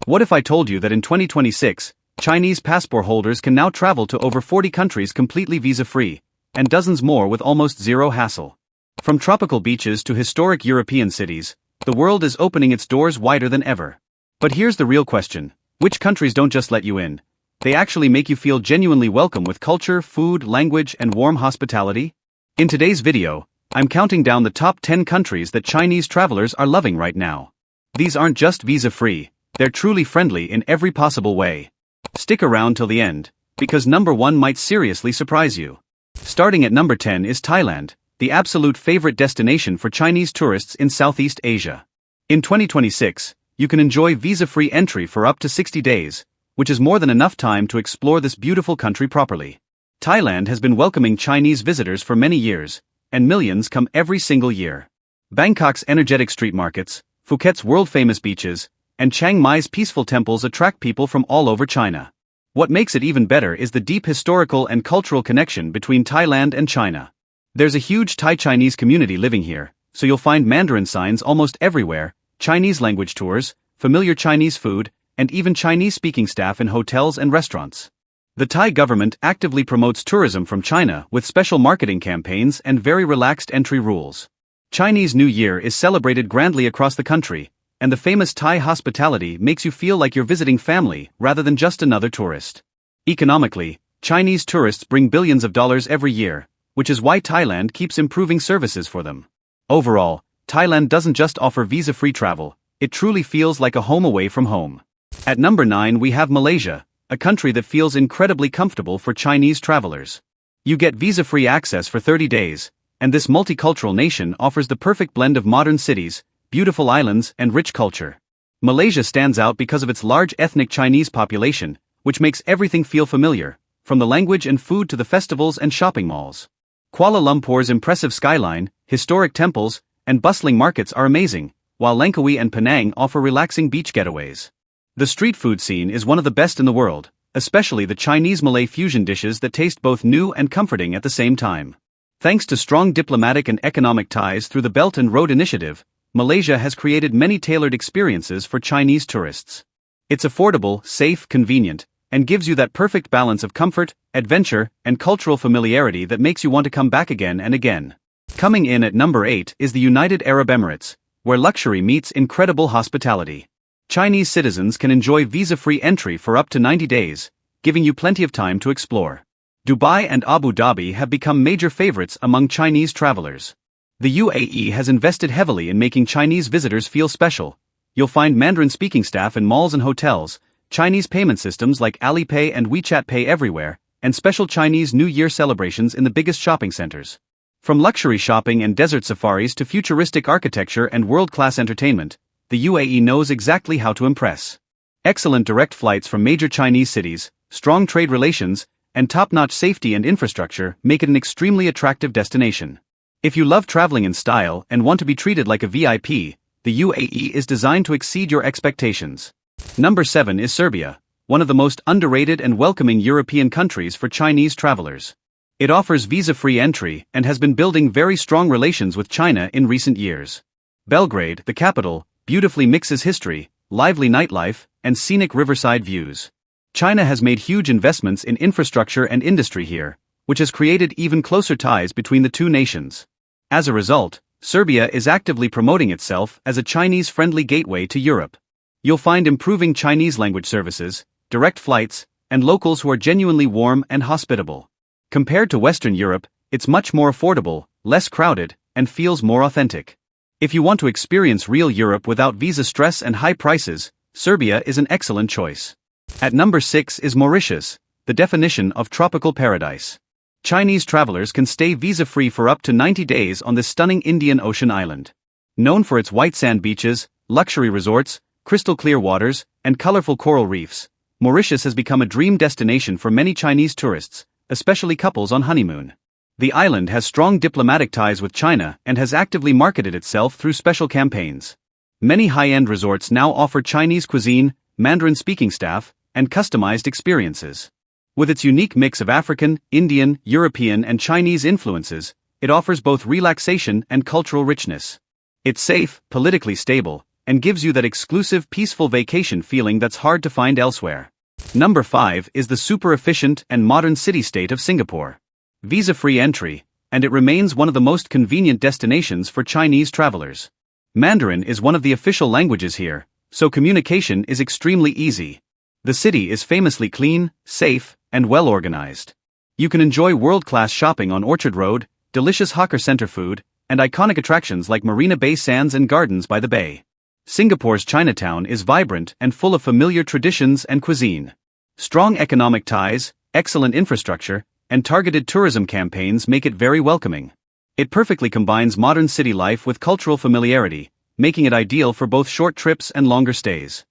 What if I told you that in 2026, Chinese passport holders can now travel to over 40 countries completely visa-free, and dozens more with almost zero hassle? From tropical beaches to historic European cities, the world is opening its doors wider than ever. But here's the real question: which countries don't just let you in? They actually make you feel genuinely welcome with culture, food, language, and warm hospitality? In today's video, I'm counting down the top 10 countries that Chinese travelers are loving right now. These aren't just visa-free, they're truly friendly in every possible way. Stick around till the end, because number 1 might seriously surprise you. Starting at number 10 is Thailand, the absolute favorite destination for Chinese tourists in Southeast Asia. In 2026, you can enjoy visa-free entry for up to 60 days, which is more than enough time to explore this beautiful country properly. Thailand has been welcoming Chinese visitors for many years, and millions come every single year. Bangkok's energetic street markets, Phuket's world-famous beaches, and Chiang Mai's peaceful temples attract people from all over China. What makes it even better is the deep historical and cultural connection between Thailand and China. There's a huge Thai-Chinese community living here, so you'll find Mandarin signs almost everywhere, Chinese language tours, familiar Chinese food, and even Chinese-speaking staff in hotels and restaurants. The Thai government actively promotes tourism from China with special marketing campaigns and very relaxed entry rules. Chinese New Year is celebrated grandly across the country, and the famous Thai hospitality makes you feel like you're visiting family rather than just another tourist. Economically, Chinese tourists bring billions of dollars every year, which is why Thailand keeps improving services for them. Overall, Thailand doesn't just offer visa-free travel, it truly feels like a home away from home. At number 9 we have Malaysia, a country that feels incredibly comfortable for Chinese travelers. You get visa-free access for 30 days, and this multicultural nation offers the perfect blend of modern cities, beautiful islands, and rich culture. Malaysia stands out because of its large ethnic Chinese population, which makes everything feel familiar, from the language and food to the festivals and shopping malls. Kuala Lumpur's impressive skyline, historic temples, and bustling markets are amazing, while Langkawi and Penang offer relaxing beach getaways. The street food scene is one of the best in the world, especially the Chinese-Malay fusion dishes that taste both new and comforting at the same time. Thanks to strong diplomatic and economic ties through the Belt and Road Initiative, Malaysia has created many tailored experiences for Chinese tourists. It's affordable, safe, convenient, and gives you that perfect balance of comfort, adventure, and cultural familiarity that makes you want to come back again and again. Coming in at number 8 is the United Arab Emirates, where luxury meets incredible hospitality. Chinese citizens can enjoy visa-free entry for up to 90 days, giving you plenty of time to explore. Dubai and Abu Dhabi have become major favorites among Chinese travelers. The UAE has invested heavily in making Chinese visitors feel special. You'll find Mandarin-speaking staff in malls and hotels, Chinese payment systems like Alipay and WeChat Pay everywhere, and special Chinese New Year celebrations in the biggest shopping centers. From luxury shopping and desert safaris to futuristic architecture and world-class entertainment, the UAE knows exactly how to impress. Excellent direct flights from major Chinese cities, strong trade relations, and top-notch safety and infrastructure make it an extremely attractive destination. If you love traveling in style and want to be treated like a VIP, the UAE is designed to exceed your expectations. Number 7 is Serbia, one of the most underrated and welcoming European countries for Chinese travelers. It offers visa-free entry and has been building very strong relations with China in recent years. Belgrade, the capital, beautifully mixes history, lively nightlife, and scenic riverside views. China has made huge investments in infrastructure and industry here, which has created even closer ties between the two nations. As a result, Serbia is actively promoting itself as a Chinese-friendly gateway to Europe. You'll find improving Chinese language services, direct flights, and locals who are genuinely warm and hospitable. Compared to Western Europe, it's much more affordable, less crowded, and feels more authentic. If you want to experience real Europe without visa stress and high prices, Serbia is an excellent choice. At number 6 is Mauritius, the definition of tropical paradise. Chinese travelers can stay visa-free for up to 90 days on this stunning Indian Ocean island. Known for its white sand beaches, luxury resorts, crystal-clear waters, and colorful coral reefs, Mauritius has become a dream destination for many Chinese tourists, especially couples on honeymoon. The island has strong diplomatic ties with China and has actively marketed itself through special campaigns. Many high-end resorts now offer Chinese cuisine, Mandarin-speaking staff, and customized experiences. With its unique mix of African, Indian, European, and Chinese influences, it offers both relaxation and cultural richness. It's safe, politically stable, and gives you that exclusive, peaceful vacation feeling that's hard to find elsewhere. Number 5 is the super efficient and modern city-state of Singapore. Visa-free entry, and it remains one of the most convenient destinations for Chinese travelers. Mandarin is one of the official languages here, so communication is extremely easy. The city is famously clean, safe, and well-organized. You can enjoy world-class shopping on Orchard Road, delicious hawker center food, and iconic attractions like Marina Bay Sands and Gardens by the Bay. Singapore's Chinatown is vibrant and full of familiar traditions and cuisine. Strong economic ties, excellent infrastructure, and targeted tourism campaigns make it very welcoming. It perfectly combines modern city life with cultural familiarity, making it ideal for both short trips and longer stays.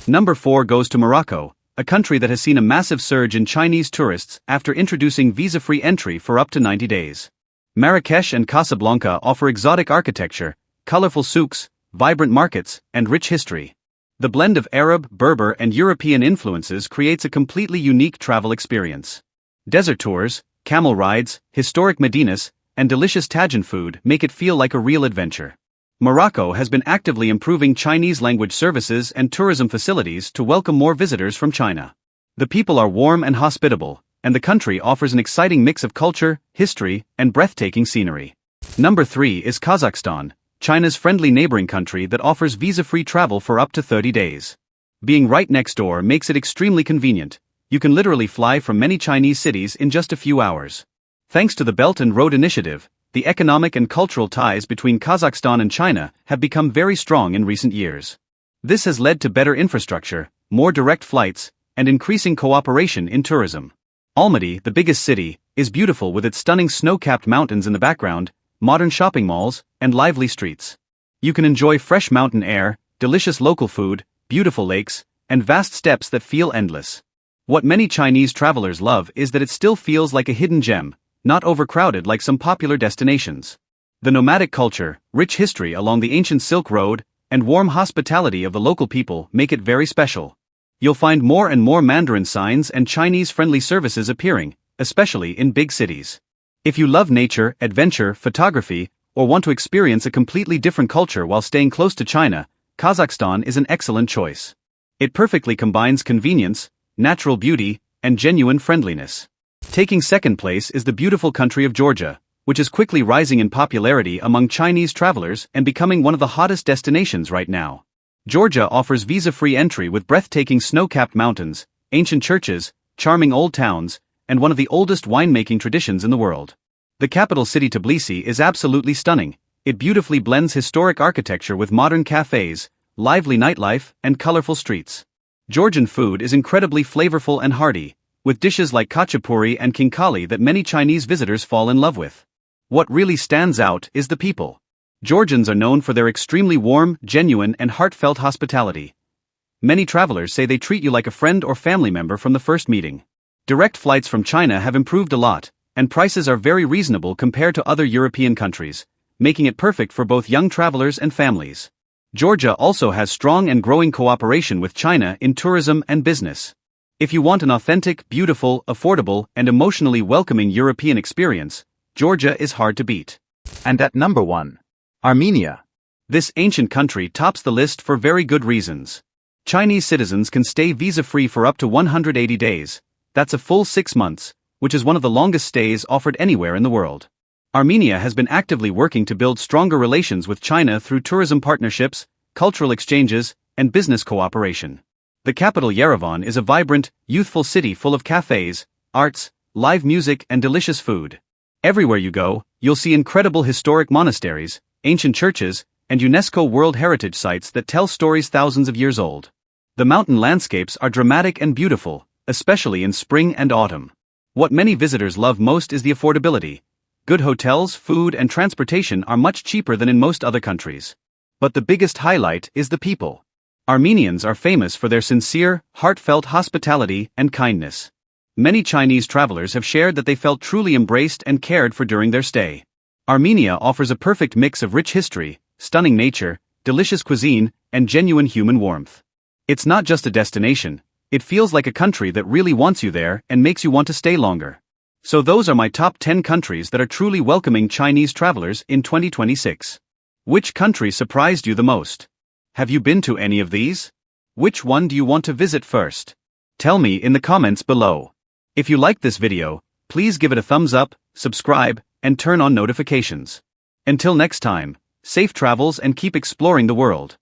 Number 4 goes to Morocco, a country that has seen a massive surge in Chinese tourists after introducing visa-free entry for up to 90 days. Marrakesh and Casablanca offer exotic architecture, colorful souks, vibrant markets, and rich history. The blend of Arab, Berber, and European influences creates a completely unique travel experience. Desert tours, camel rides, historic medinas, and delicious Tajin food make it feel like a real adventure. Morocco has been actively improving Chinese language services and tourism facilities to welcome more visitors from China. The people are warm and hospitable, and the country offers an exciting mix of culture, history, and breathtaking scenery. Number 3 is Kazakhstan, China's friendly neighboring country that offers visa-free travel for up to 30 days. Being right next door makes it extremely convenient. You can literally fly from many Chinese cities in just a few hours. Thanks to the Belt and Road Initiative, the economic and cultural ties between Kazakhstan and China have become very strong in recent years. This has led to better infrastructure, more direct flights, and increasing cooperation in tourism. Almaty, the biggest city, is beautiful with its stunning snow-capped mountains in the background, modern shopping malls, and lively streets. You can enjoy fresh mountain air, delicious local food, beautiful lakes, and vast steppes that feel endless. What many Chinese travelers love is that it still feels like a hidden gem, not overcrowded like some popular destinations. The nomadic culture, rich history along the ancient Silk Road, and warm hospitality of the local people make it very special. You'll find more and more Mandarin signs and Chinese-friendly services appearing, especially in big cities. If you love nature, adventure, photography, or want to experience a completely different culture while staying close to China, Kazakhstan is an excellent choice. It perfectly combines convenience, natural beauty, and genuine friendliness. Taking second place is the beautiful country of Georgia, which is quickly rising in popularity among Chinese travelers and becoming one of the hottest destinations right now. Georgia offers visa-free entry with breathtaking snow-capped mountains, ancient churches, charming old towns, and one of the oldest winemaking traditions in the world. The capital city Tbilisi is absolutely stunning. It beautifully blends historic architecture with modern cafes, lively nightlife, and colorful streets. Georgian food is incredibly flavorful and hearty, with dishes like khachapuri and khinkali that many Chinese visitors fall in love with. What really stands out is the people. Georgians are known for their extremely warm, genuine, and heartfelt hospitality. Many travelers say they treat you like a friend or family member from the first meeting. Direct flights from China have improved a lot, and prices are very reasonable compared to other European countries, making it perfect for both young travelers and families. Georgia also has strong and growing cooperation with China in tourism and business. If you want an authentic, beautiful, affordable, and emotionally welcoming European experience, Georgia is hard to beat. And at number 1, Armenia. This ancient country tops the list for very good reasons. Chinese citizens can stay visa-free for up to 180 days. That's a full 6 months, which is one of the longest stays offered anywhere in the world. Armenia has been actively working to build stronger relations with China through tourism partnerships, cultural exchanges, and business cooperation. The capital Yerevan is a vibrant, youthful city full of cafes, arts, live music, and delicious food. Everywhere you go, you'll see incredible historic monasteries, ancient churches, and UNESCO World Heritage sites that tell stories thousands of years old. The mountain landscapes are dramatic and beautiful, especially in spring and autumn. What many visitors love most is the affordability. Good hotels, food, and transportation are much cheaper than in most other countries. But the biggest highlight is the people. Armenians are famous for their sincere, heartfelt hospitality and kindness. Many Chinese travelers have shared that they felt truly embraced and cared for during their stay. Armenia offers a perfect mix of rich history, stunning nature, delicious cuisine, and genuine human warmth. It's not just a destination, it feels like a country that really wants you there and makes you want to stay longer. So those are my top 10 countries that are truly welcoming Chinese travelers in 2026. Which country surprised you the most? Have you been to any of these? Which one do you want to visit first? Tell me in the comments below. If you liked this video, please give it a thumbs up, subscribe, and turn on notifications. Until next time, safe travels and keep exploring the world.